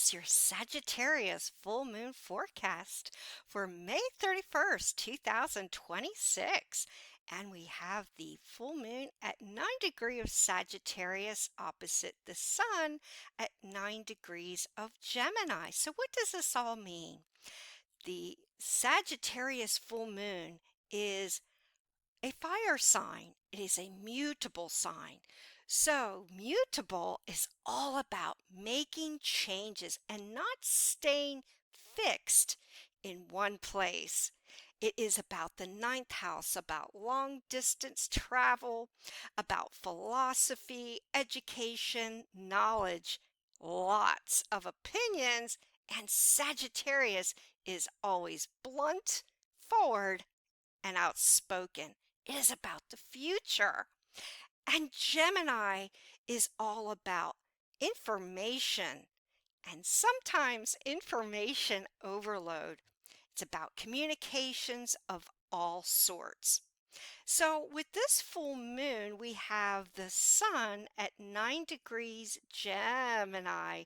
is your Sagittarius full moon forecast for May 31st, 2026. And we have the full moon at 9 degrees of Sagittarius opposite the sun at 9 degrees of Gemini. So what does this all mean? The Sagittarius full moon is a fire sign. It is a mutable sign. So, mutable is all about making changes and not staying fixed in one place. It is about the ninth house, about long distance travel, about philosophy, education, knowledge, lots of opinions, and Sagittarius is always blunt, forward, and outspoken. It is about the future. And Gemini is all about information and sometimes information overload. It's about communications of all sorts. So, with this full moon, we have the sun at 9 degrees Gemini,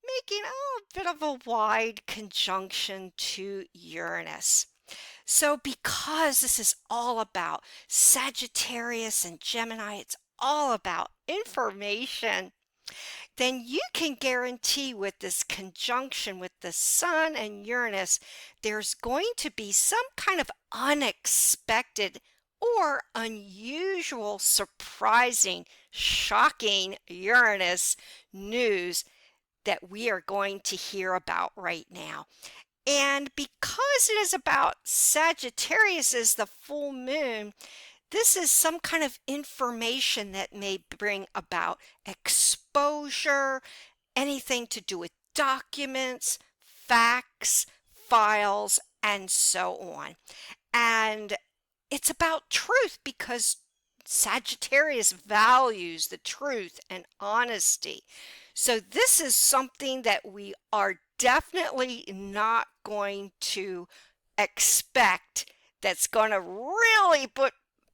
making a bit of a wide conjunction to Uranus. So, because this is all about Sagittarius and Gemini, it's all about information, then you can guarantee with this conjunction with the Sun and Uranus, there's going to be some kind of unexpected or unusual, surprising, shocking Uranus news that we are going to hear about right now. And because it is about Sagittarius as the full moon, this is some kind of information that may bring about exposure, anything to do with documents, facts, files, and so on. And it's about truth because Sagittarius values the truth and honesty. So this is something that we are definitely not going to expect that's going to really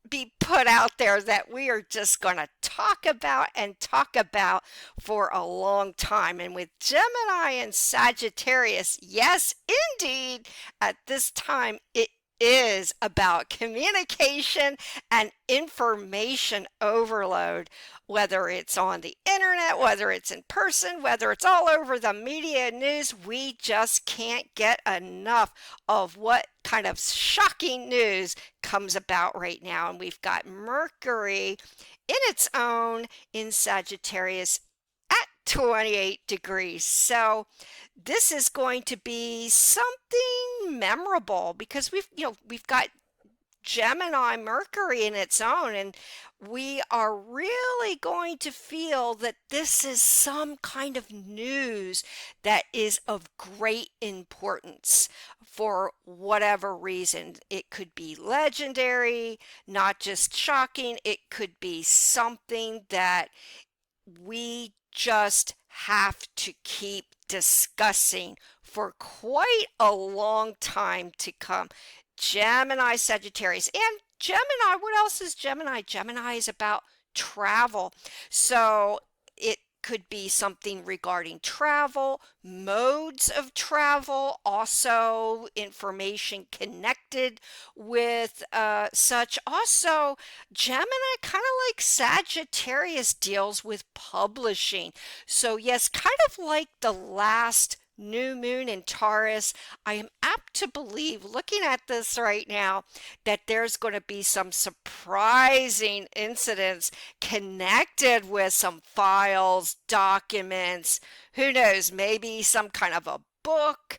be put out there that we are just going to talk about and talk about for a long time. And with Gemini and Sagittarius, yes, indeed, at this time it is about communication and information overload, whether it's on the internet, whether it's in person, whether it's all over the media news. We just can't get enough of what kind of shocking news comes about right now. And we've got Mercury in its own in Sagittarius at 28 degrees. So this is going to be something memorable because we've got Gemini Mercury in its own, and we are really going to feel that this is some kind of news that is of great importance for whatever reason. It could be legendary, not just shocking. It could be something that we just have to keep discussing for quite a long time to come. Gemini, Sagittarius, and Gemini. What else is Gemini? Gemini is about travel. So it could be something regarding travel, modes of travel, also information connected with such. Also, Gemini, kind of like Sagittarius, deals with publishing. So, yes, kind of like the last new moon in Taurus, I am apt to believe, looking at this right now, that there's going to be some surprising incidents connected with some files, documents, who knows, maybe some kind of a book,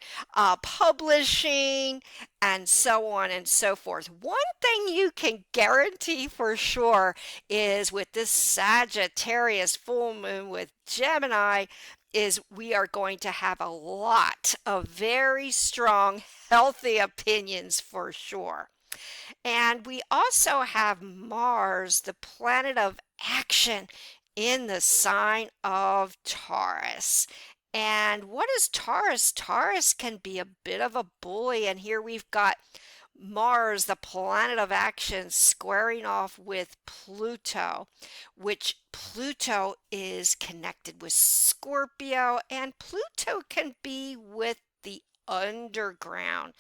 publishing, and so on and so forth. One thing you can guarantee for sure is with this Sagittarius full moon with Gemini, is we are going to have a lot of very strong, healthy opinions for sure. And we also have Mars, the planet of action, in the sign of Taurus. And what is Taurus? Taurus can be a bit of a bully. And here we've got Mars, the planet of action, squaring off with Pluto, which Pluto is connected with Scorpio, and Pluto can be with the underground,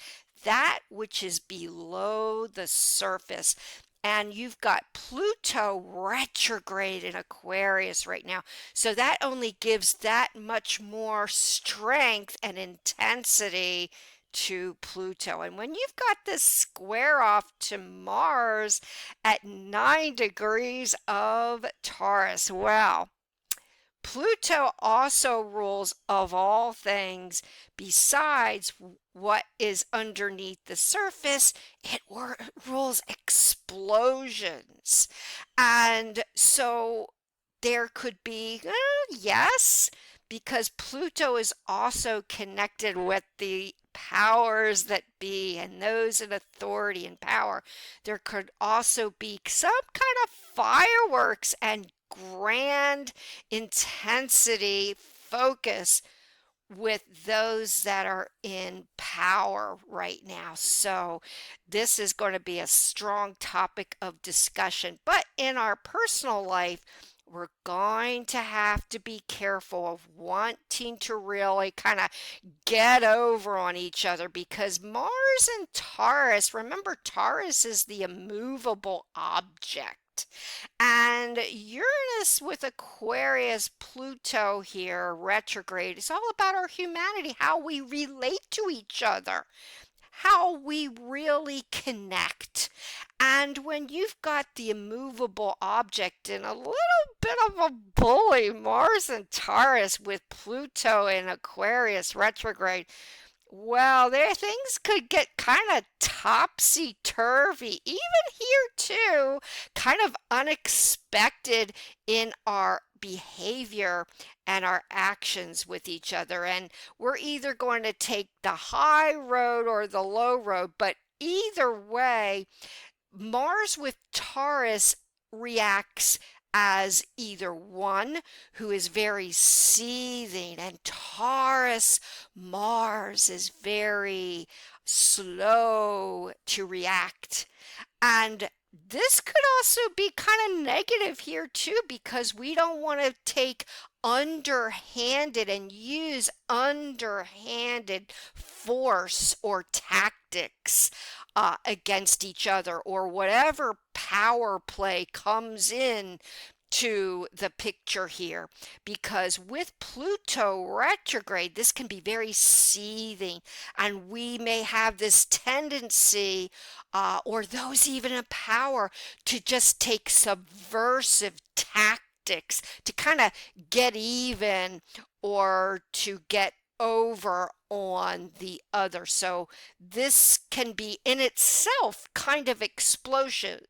that which is below the surface. And you've got Pluto retrograde in Aquarius right now. So that only gives that much more strength and intensity to Pluto. And when you've got this square off to Mars at 9 degrees of Taurus, well, Pluto also rules, of all things, besides what is underneath the surface, it rules explosions. And so there could be, yes, because Pluto is also connected with the powers that be and those in authority and power. There could also be some kind of fireworks and grand intensity focus with those that are in power right now. So this is going to be a strong topic of discussion. But in our personal life, we're going to have to be careful of wanting to really kind of get over on each other, because Mars and Taurus, remember, Taurus is the immovable object. And Uranus with Aquarius, Pluto here, retrograde, is all about our humanity, how we relate to each other, how we really connect. And when you've got the immovable object and a little bit of a bully, Mars and Taurus with Pluto in Aquarius retrograde, well, there things could get kind of topsy-turvy, even here too, kind of unexpected in our behavior and our actions with each other. And we're either going to take the high road or the low road, but either way, Mars with Taurus reacts as either one who is very seething, and Taurus Mars is very slow to react. And this could also be kind of negative here too, because we don't want to take underhanded and use underhanded force or tactics against each other, or whatever power play comes in to the picture here, because with Pluto retrograde, this can be very seething, and we may have this tendency, or those even in power, to just take subversive tactics to kind of get even or to get over on the other. So this can be in itself kind of explosive.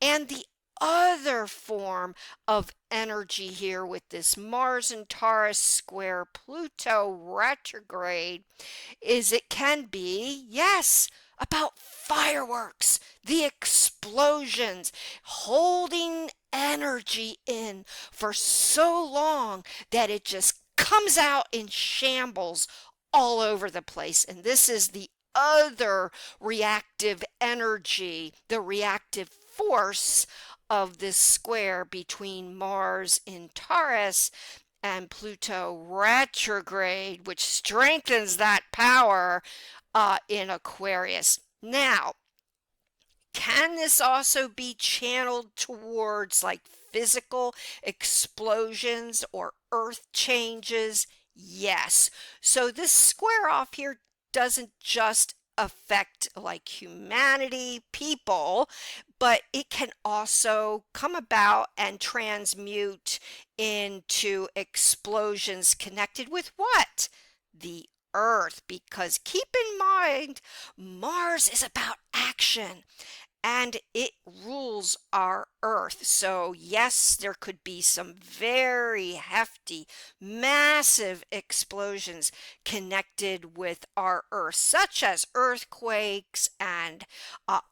And the other form of energy here with this Mars and Taurus square Pluto retrograde is it can be, yes, about fireworks, the explosions, holding energy in for so long that it just comes out in shambles all over the place. And this is the other reactive energy, the reactive force of this square between Mars in Taurus and Pluto retrograde, which strengthens that power in Aquarius. Now, can this also be channeled towards like physical explosions or earth changes? Yes. So this square off here doesn't just affect like humanity, people, but it can also come about and transmute into explosions connected with what? The Earth, because keep in mind, Mars is about action and it rules our Earth. So yes, there could be some very hefty, massive explosions connected with our Earth, such as earthquakes and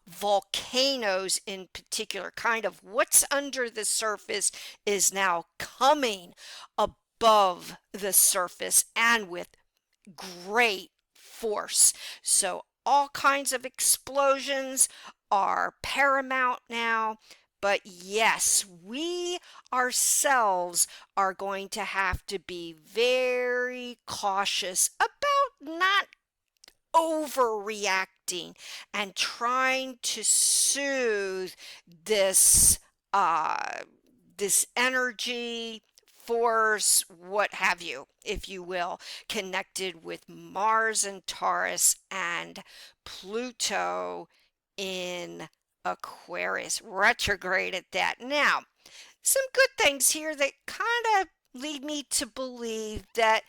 volcanoes in particular. Kind of what's under the surface is now coming above the surface and with great force. So all kinds of explosions are paramount now. But yes, we ourselves are going to have to be very cautious about not overreacting and trying to soothe this uh this energy force, what have you, if you will, connected with Mars and Taurus and Pluto in Aquarius retrograde at that. Now, some good things here that kind of lead me to believe that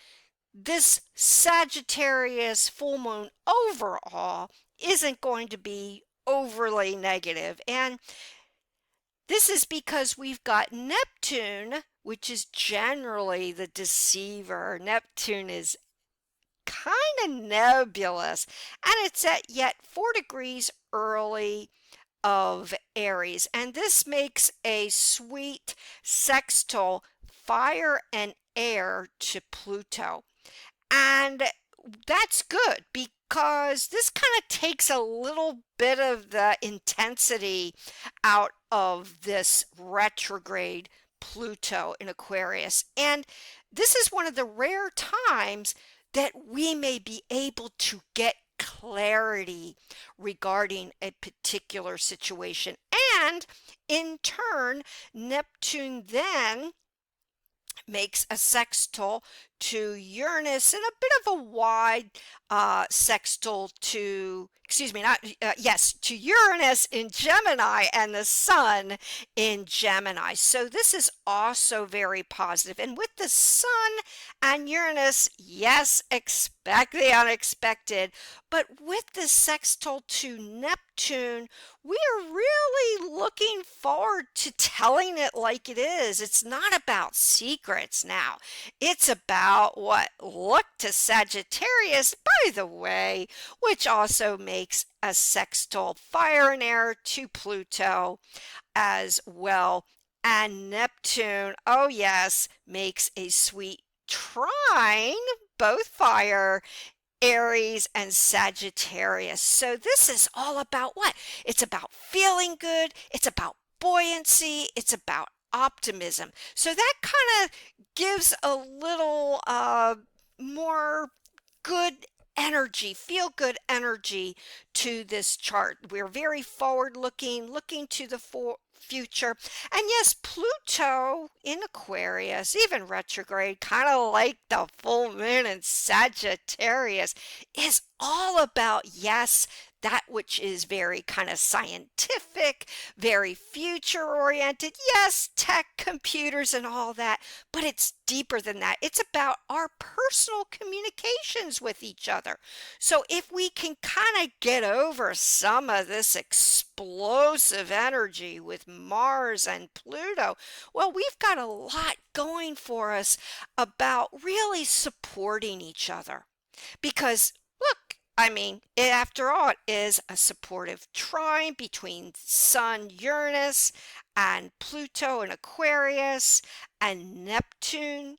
this Sagittarius full moon overall isn't going to be overly negative. And this is because we've got Neptune, which is generally the deceiver. Neptune is kind of nebulous, and it's at yet 4 degrees early of Aries. And this makes a sweet sextile fire and air to Pluto. And that's good because this kind of takes a little bit of the intensity out of this retrograde Pluto in Aquarius. And this is one of the rare times that we may be able to get clarity regarding a particular situation. And in turn, Neptune then makes a sextile to Uranus and a bit of a wide sextile to, excuse me, not, yes, to Uranus in Gemini and the Sun in Gemini. So this is also very positive. And with the Sun and Uranus, yes, expect the unexpected. But with the sextile to Neptune, we are really looking forward to telling it like it is. It's not about secrets now. It's about what? Look to Sagittarius, by the way, which also makes a sextile fire and air to Pluto as well. And Neptune, oh yes, makes a sweet trine, both fire, Aries and Sagittarius. So this is all about what? It's about feeling good. It's about buoyancy. It's about optimism. So that kind of gives a little more good energy, feel good energy to this chart. We're very forward looking, looking to the future. And yes, Pluto in Aquarius, even retrograde, kind of like the full moon in Sagittarius, is all about, yes, that which is very kind of scientific, very future oriented. Yes, tech, computers, and all that, but it's deeper than that. It's about our personal communications with each other. So if we can kind of get over some of this explosive energy with Mars and Pluto, well, we've got a lot going for us about really supporting each other. Because look, I mean, after all, it is a supportive trine between Sun, Uranus, and Pluto and Aquarius, and Neptune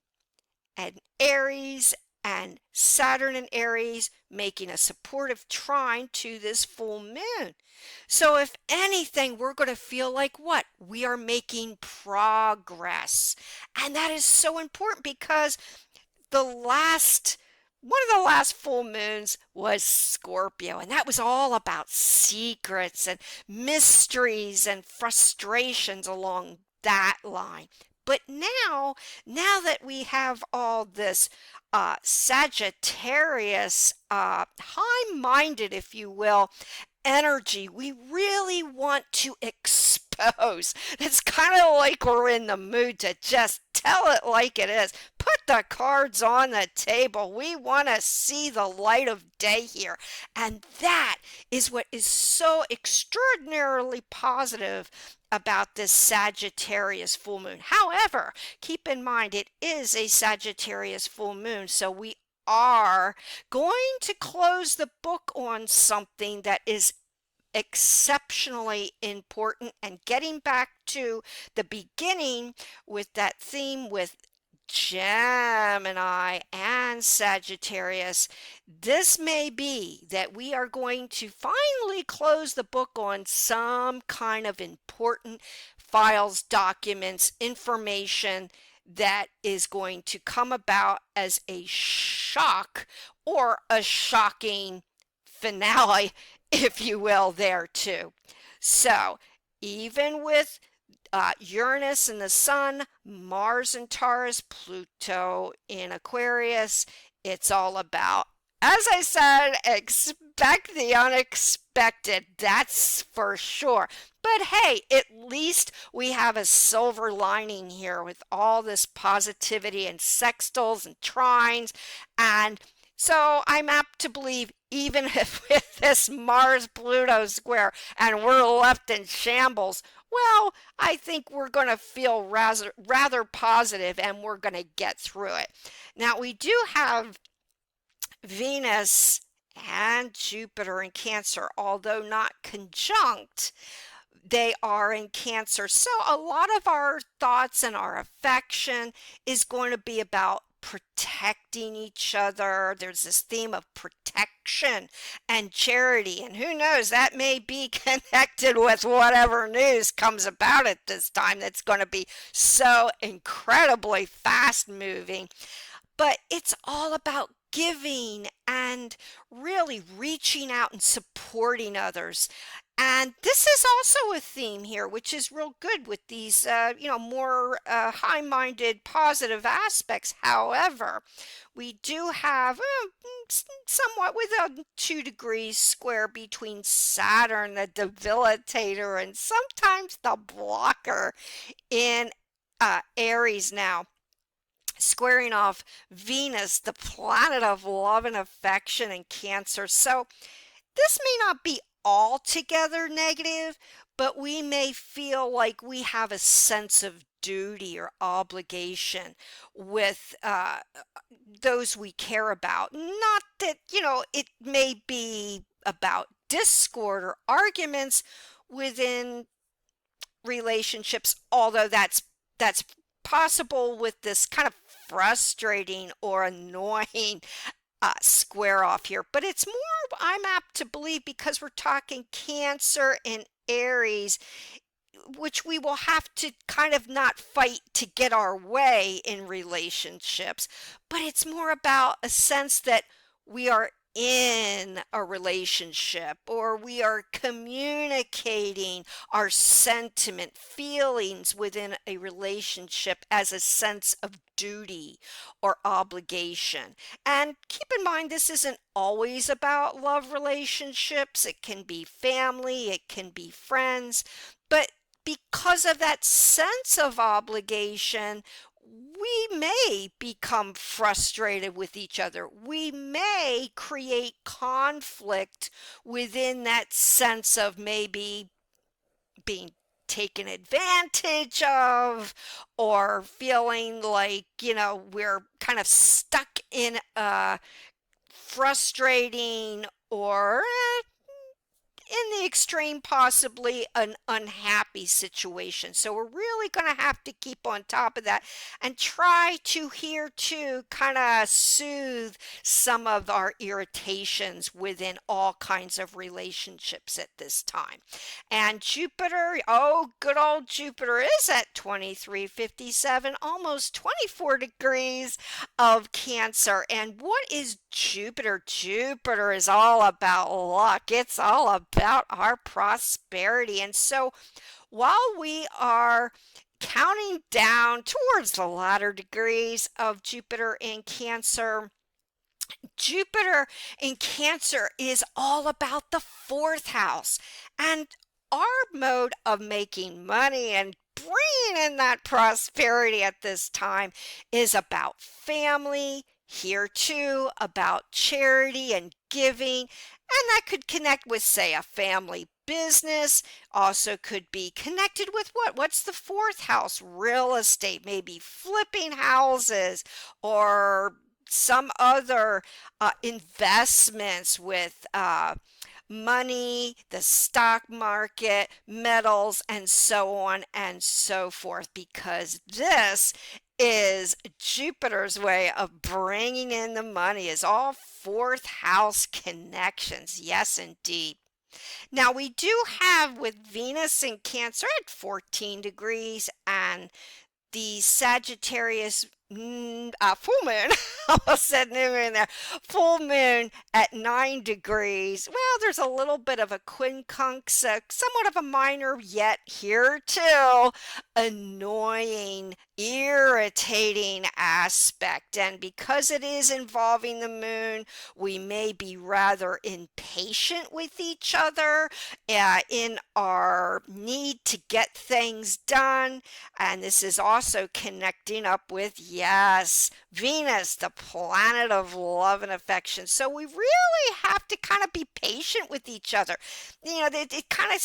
and Aries, and Saturn and Aries, making a supportive trine to this full moon. So if anything, we're going to feel like what? We are making progress. And that is so important because the last one of the last full moons was Scorpio, and that was all about secrets and mysteries and frustrations along that line. But now that we have all this Sagittarius, high-minded, if you will, energy, we really want to expose. It's kind of like we're in the mood to just tell it like it is. Put the cards on the table. We want to see the light of day here. And that is what is so extraordinarily positive about this Sagittarius full moon. However, keep in mind it is a Sagittarius full moon, so we are going to close the book on something that is exceptionally important, and getting back to the beginning with that theme with Gemini and Sagittarius, this may be that we are going to finally close the book on some kind of important files, documents, information that is going to come about as a shock or a shocking finale, if you will, there too. So, even with Uranus in the Sun, Mars in Taurus, Pluto in Aquarius. It's all about, as I said, expect the unexpected. That's for sure. But hey, at least we have a silver lining here with all this positivity and sextiles and trines. And so I'm apt to believe, even if with this Mars Pluto square and we're left in shambles, well, I think we're going to feel rather positive and we're going to get through it. Now, we do have Venus and Jupiter in Cancer, although not conjunct, they are in Cancer. So a lot of our thoughts and our affection is going to be about protecting each other. There's this theme of protection and charity, and who knows, that may be connected with whatever news comes about at this time that's going to be so incredibly fast moving. But it's all about giving and really reaching out and supporting others. And this is also a theme here, which is real good with these, more high-minded, positive aspects. However, we do have somewhat with a 2 degrees square between Saturn, the debilitator, and sometimes the blocker in Aries now, squaring off Venus, the planet of love and affection and Cancer. So this may not be altogether negative, but we may feel like we have a sense of duty or obligation with those we care about. Not that, it may be about discord or arguments within relationships, although that's possible with this kind of frustrating or annoying square off here. But it's more, I'm apt to believe, because we're talking Cancer and Aries, which we will have to kind of not fight to get our way in relationships, but it's more about a sense that we are in a relationship or we are communicating our sentiment, feelings within a relationship as a sense of duty or obligation. And keep in mind, this isn't always about love relationships. It can be family, it can be friends, but because of that sense of obligation, we may become frustrated with each other. We may create conflict within that sense of maybe being taken advantage of or feeling like, we're kind of stuck in a frustrating or in the extreme, possibly an unhappy situation. So we're really going to have to keep on top of that and try to here to kind of soothe some of our irritations within all kinds of relationships at this time. And Jupiter, oh, good old Jupiter is at 2357, almost 24 degrees of Cancer. And what is Jupiter? Jupiter is all about luck. It's all about our prosperity. And so while we are counting down towards the latter degrees of Jupiter in Cancer, Jupiter in Cancer is all about the fourth house and our mode of making money and bringing in that prosperity at this time is about family, here too, about charity and giving, and that could connect with, say, a family business, also could be connected with what? What's the fourth house? Real estate, maybe flipping houses or some other investments with money, the stock market, metals, and so on and so forth, because this is Jupiter's way of bringing in the money, is all fourth house connections. Yes, indeed. Now we do have with Venus in Cancer at 14 degrees and the Sagittarius full moon, I almost said new moon there, full moon at 9 degrees. Well, there's a little bit of a quincunx, somewhat of a minor yet here too, annoying, irritating aspect. And because it is involving the moon, we may be rather impatient with each other in our need to get things done. And this is also connecting up with, yes, Venus, the planet of love and affection. So we really have to kind of be patient with each other. It kind of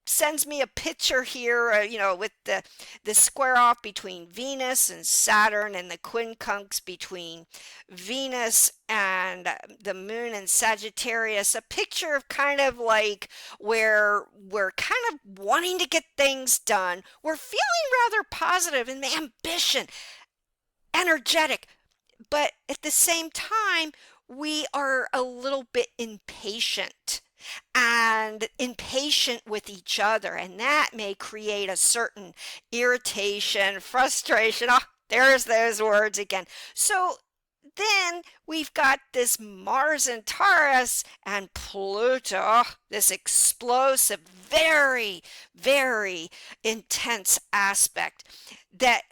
sends me a picture here, with the square off between Venus and Saturn and the quincunx between Venus and the moon and Sagittarius. A picture of kind of like where we're kind of wanting to get things done. We're feeling rather positive and ambition, energetic, but at the same time, we are a little bit impatient and impatient with each other, and that may create a certain irritation, frustration. Oh, there's those words again. So then we've got this Mars and Taurus and Pluto, this explosive, very, very intense aspect that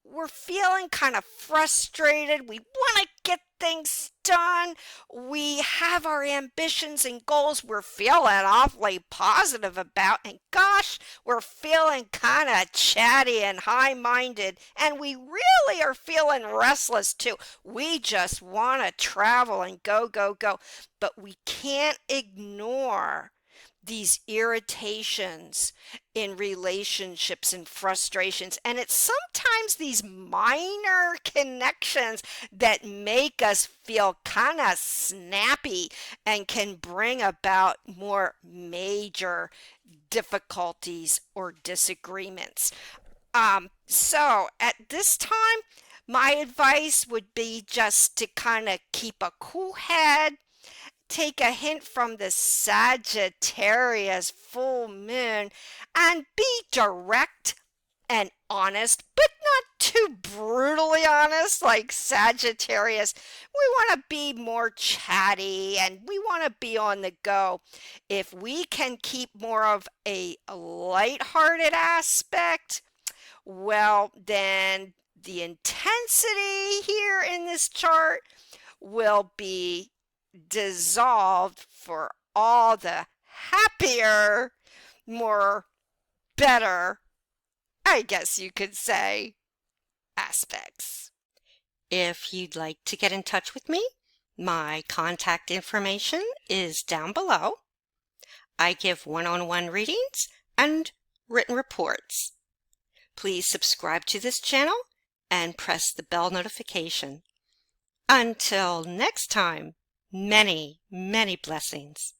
we're feeling kind of frustrated. We want to get things done. We have our ambitions and goals we're feeling awfully positive about. And gosh, we're feeling kind of chatty and high-minded. And we really are feeling restless too. We just want to travel and go, go, go. But we can't ignore these irritations in relationships and frustrations. And it's sometimes these minor connections that make us feel kind of snappy and can bring about more major difficulties or disagreements. So at this time, my advice would be just to kind of keep a cool head, take a hint from the Sagittarius full moon, and be direct and honest, but not too brutally honest like Sagittarius. We want to be more chatty and we want to be on the go. If we can keep more of a lighthearted aspect, well, then the intensity here in this chart will be dissolved for all the happier, more better, I guess you could say, aspects. If you'd like to get in touch with me, my contact information is down below. I give one-on-one readings and written reports. Please subscribe to this channel and press the bell notification. Until next time, many, many blessings.